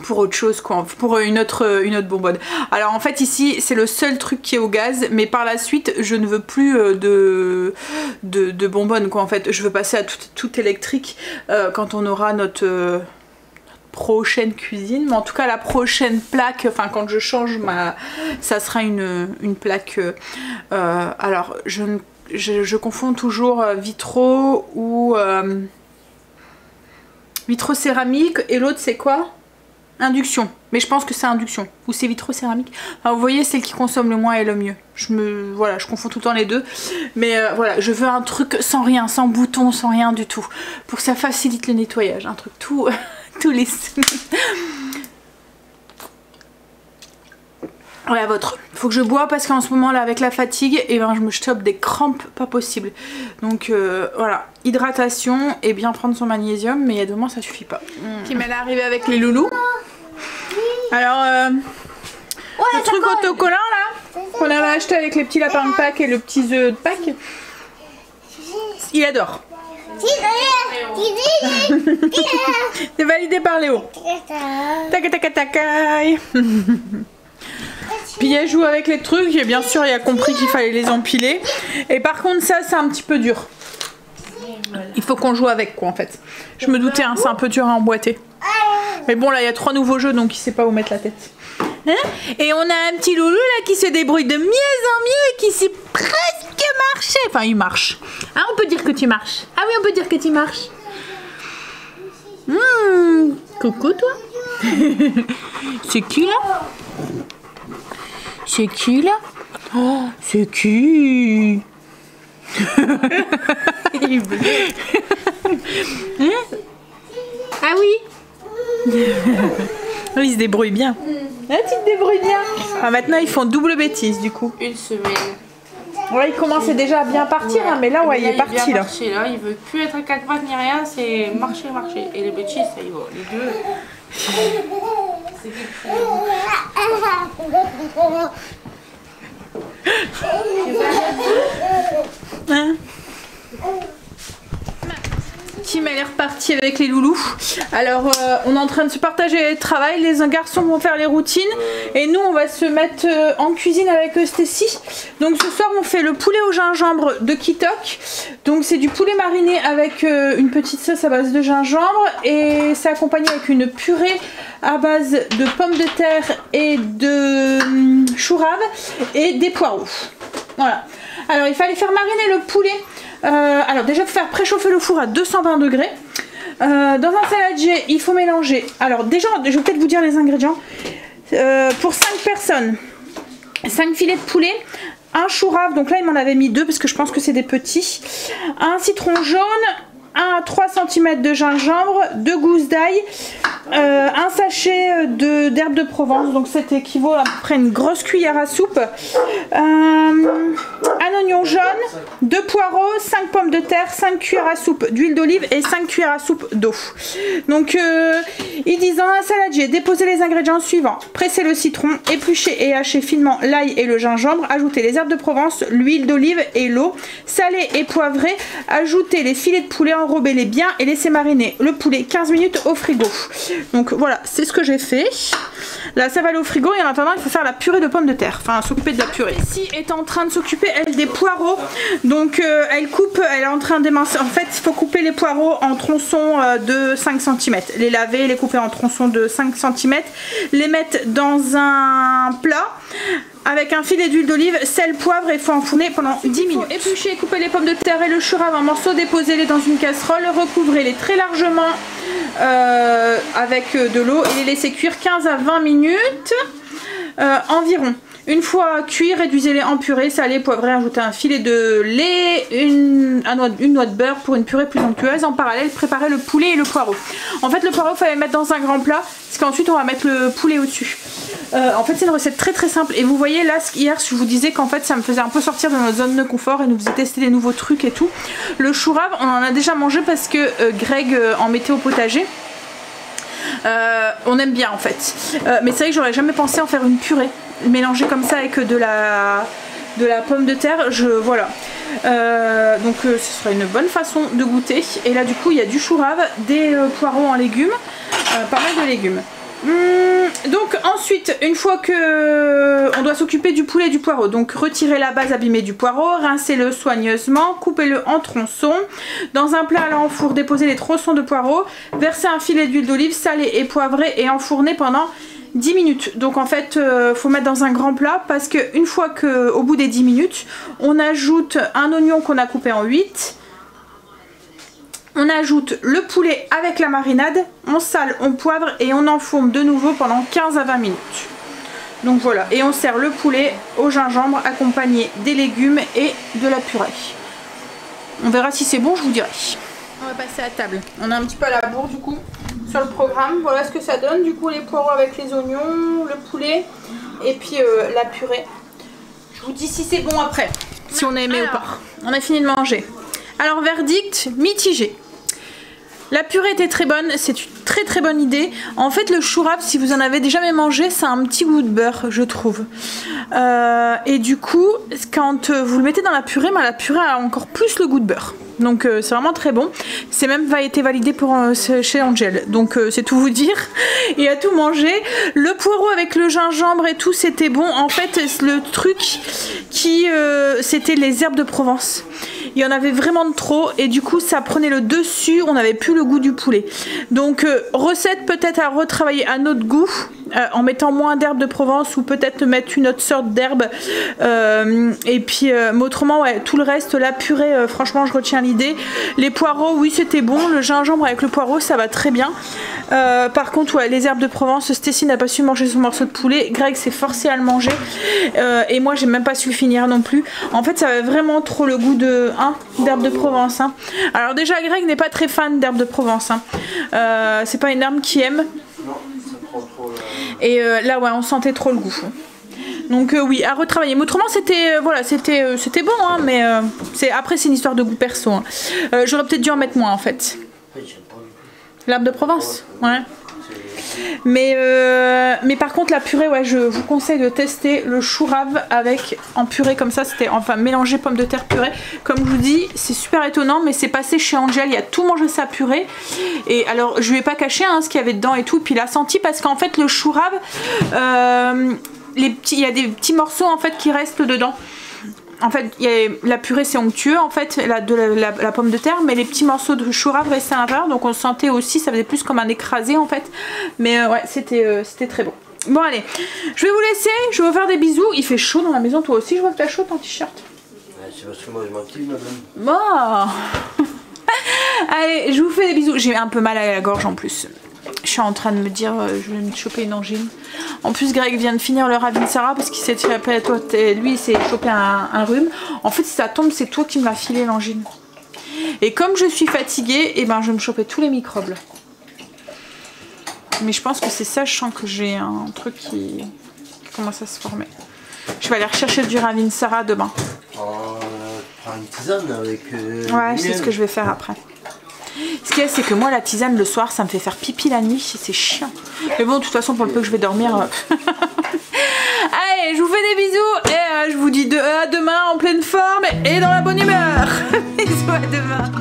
autre chose, quoi, pour une autre bonbonne. Alors en fait ici c'est le seul truc qui est au gaz, mais par la suite je ne veux plus de bonbonnes, quoi, en fait. Je veux passer à tout électrique quand on aura notre prochaine cuisine, mais en tout cas la prochaine plaque, enfin quand je change ça sera une plaque alors je confonds toujours vitraux ou vitraux céramique, et l'autre c'est quoi? Induction, mais je pense que c'est induction ou c'est vitraux céramique. Enfin, vous voyez, celle qui consomme le moins est le mieux. Voilà, je confonds tout le temps les deux, mais voilà, je veux un truc sans rien, sans bouton, sans rien du tout, pour que ça facilite le nettoyage, un truc tous les ouais, à votre. Faut que je bois parce qu'en ce moment là avec la fatigue, et ben je me chope des crampes pas possible. Donc voilà, hydratation et bien prendre son magnésium, mais il y a 2 mois ça suffit pas. Qui m'est arrivé avec les loulous. Alors ouais, le truc autocollant là qu'on avait acheté avec les petits lapins de Pâques et le petit œuf de Pâques, il adore. C'est validé par Léo. Tac tac tac. Puis il joue avec les trucs, et bien sûr il a compris qu'il fallait les empiler. Et par contre ça c'est un petit peu dur. Il faut qu'on joue avec, quoi, en fait. Je me doutais, hein, c'est un peu dur à emboîter. Mais bon là il y a 3 nouveaux jeux, donc il sait pas où mettre la tête. Hein? Et on a un petit loulou là qui se débrouille de mieux en mieux et qui sait presque marcher. Enfin il marche. Ah, on peut dire que tu marches. Ah oui, on peut dire que tu marches. Coucou toi. C'est qui là? C'est qui là? Oh, c'est qui? Il est bleu. Hein? Ah oui. Oui, il se débrouille bien. Ah, tu te débrouilles bien. Ah, maintenant, ils font double bêtise, du coup. Une semaine. Ouais, il commençait déjà à bien partir, hein, mais là, ouais, il est parti, là. Là. Il veut plus être à 4 pattes ni rien, c'est marcher. Et les bêtises, ça y va. Les deux. C'est quelque chose. Hein? Tim elle est repartie avec les loulous. Alors on est en train de se partager le travail. Les garçons vont faire les routines et nous on va se mettre en cuisine avec Stacy. Donc ce soir on fait le poulet au gingembre de Kitok. Donc c'est du poulet mariné avec une petite sauce à base de gingembre et c'est accompagné avec une purée à base de pommes de terre et de chou rave et des poireaux. Voilà. Alors il fallait faire mariner le poulet. Alors déjà il faut faire préchauffer le four à 220 degrés. Dans un saladier il faut mélanger. Alors déjà je vais peut-être vous dire les ingrédients. Pour 5 personnes, 5 filets de poulet, un chou rave, donc là il m'en avait mis 2 parce que je pense que c'est des petits, un citron jaune, un à 3 cm de gingembre, 2 gousses d'ail, un sachet d'herbes de Provence, donc ça équivaut à peu près une grosse cuillère à soupe, un oignon jaune, 2 poireaux, 5 pommes de terre, 5 cuillères à soupe d'huile d'olive et 5 cuillères à soupe d'eau. Donc ils disent dans un saladier, déposez les ingrédients suivants: pressez le citron, épluchez et hachez finement l'ail et le gingembre, ajoutez les herbes de Provence, l'huile d'olive et l'eau, salez et poivrez, ajoutez les filets de poulet, enrobez-les bien et laissez mariner le poulet 15 minutes au frigo. Donc voilà, c'est ce que j'ai fait. Là ça va aller au frigo et en attendant il faut faire la purée de pommes de terre, enfin s'occuper de la purée. Ici est en train de s'occuper elle des poireaux, donc elle coupe, elle est en train d'émincer. En fait il faut couper les poireaux en tronçons de 5 cm, les laver, les couper en tronçons de 5 cm, les mettre dans un plat avec un filet d'huile d'olive, sel, poivre et il faut enfourner pendant 10 minutes. Éplucher et couper les pommes de terre et le chou rave en morceaux, déposez-les dans une casserole, recouvrez-les très largement avec de l'eau et les laissez cuire 15 à 20 minutes environ. Une fois cuits, réduisez-les en purée, salez, poivrez, ajoutez un filet de lait, une noix de beurre pour une purée plus onctueuse. En parallèle, préparez le poulet et le poireau. En fait, le poireau, il fallait le mettre dans un grand plat, parce qu'ensuite, on va mettre le poulet au-dessus. En fait, c'est une recette très très simple. Et vous voyez, là, hier, je vous disais qu'en fait, ça me faisait un peu sortir de notre zone de confort et nous faisait tester des nouveaux trucs et tout. Le chou rave, on en a déjà mangé parce que Greg en mettait au potager. On aime bien en fait, mais c'est vrai que j'aurais jamais pensé en faire une purée mélangée comme ça avec de la pomme de terre. Voilà, donc ce sera une bonne façon de goûter. Et là du coup il y a du chou rave, des poireaux en légumes, pas mal de légumes. Donc ensuite, une fois que on doit s'occuper du poulet et du poireau, donc retirez la base abîmée du poireau, rincez-le soigneusement, coupez-le en tronçons. Dans un plat à l'enfour, déposez les tronçons de poireau, versez un filet d'huile d'olive, salez et poivrez et enfournez pendant 10 minutes. Donc en fait faut mettre dans un grand plat parce que une fois que au bout des 10 minutes on ajoute un oignon qu'on a coupé en 8. On ajoute le poulet avec la marinade, on sale, on poivre et on enfourne de nouveau pendant 15 à 20 minutes. Donc voilà, et on sert le poulet au gingembre accompagné des légumes et de la purée. On verra si c'est bon, je vous dirai. On va passer à table. On est un petit peu à la bourre du coup sur le programme. Voilà ce que ça donne, du coup les poireaux avec les oignons, le poulet et puis la purée. Je vous dis si c'est bon après, si on a aimé ou pas. On a fini de manger. Alors verdict mitigé. La purée était très bonne, c'est une très très bonne idée. En fait le chou rave, si vous en avez jamais mangé, ça a un petit goût de beurre je trouve. Et du coup quand vous le mettez dans la purée, la purée a encore plus le goût de beurre. Donc c'est vraiment très bon. C'est même été validé pour, chez Angel. Donc c'est tout vous dire. Et à tout manger. Le poireau avec le gingembre et tout c'était bon. En fait le truc qui c'était les herbes de Provence. Il y en avait vraiment de trop et du coup ça prenait le dessus, on n'avait plus le goût du poulet. Donc recette peut-être à retravailler à notre goût. en mettant moins d'herbes de Provence ou peut-être mettre une autre sorte d'herbe. Et puis mais autrement ouais, tout le reste, la purée, franchement je retiens l'idée. Les poireaux, oui c'était bon, le gingembre avec le poireau ça va très bien. Par contre ouais, les herbes de Provence, Stécie n'a pas su manger son morceau de poulet, Greg s'est forcé à le manger et moi j'ai même pas su le finir non plus. En fait ça avait vraiment trop le goût de d'herbes de Provence. Hein. Alors déjà Greg n'est pas très fan d'herbes de Provence. Hein. C'est pas une herbe qui aime. Et là ouais on sentait trop le goût. Donc oui à retravailler. Mais autrement c'était voilà, c'était bon hein, mais après c'est une histoire de goût perso. Hein. J'aurais peut-être dû en mettre moins en fait. L'herbe de Provence, ouais. Mais par contre la purée, ouais, je vous conseille de tester le chou rave avec en purée comme ça, c'était enfin mélanger pommes de terre purée. Comme je vous dis, c'est super étonnant, mais c'est passé chez Angel, il a tout mangé sa purée. Et alors je lui ai pas caché hein, ce qu'il y avait dedans et tout, puis il a senti parce qu'en fait le chou rave, il y a des petits morceaux en fait qui restent dedans. En fait, la purée c'est onctueux en fait, la pomme de terre, mais les petits morceaux de chou rave restaient à l'intérieur, donc on sentait aussi, ça faisait plus comme un écrasé en fait. Mais ouais, c'était très bon. Bon allez, je vais vous laisser, je vais vous faire des bisous. Il fait chaud dans la maison, toi aussi je vois que t'as chaud en t-shirt. Ouais, c'est parce que moi je m'active madame. Bon. Allez, je vous fais des bisous. J'ai un peu mal à la gorge en plus. Je suis en train de me dire, je vais me choper une angine. En plus, Greg vient de finir le Ravinsara parce qu'il s'est fait, toi, lui, il s'est chopé un rhume. En fait, si ça tombe, c'est toi qui me l'as filé l'angine. Et comme je suis fatiguée, et ben, je vais me choper tous les microbes. Mais je pense que c'est ça, je sens que j'ai un truc qui commence à se former. Je vais aller rechercher du Ravinsara demain. Prends une tisane avec... ouais, c'est ce que je vais faire après. Ce qu'il y a, c'est que moi, la tisane le soir, ça me fait faire pipi la nuit, c'est chiant. Mais bon, de toute façon, pour le peu que je vais dormir... Allez, je vous fais des bisous et je vous dis à demain en pleine forme et dans la bonne humeur. Bisous, à demain.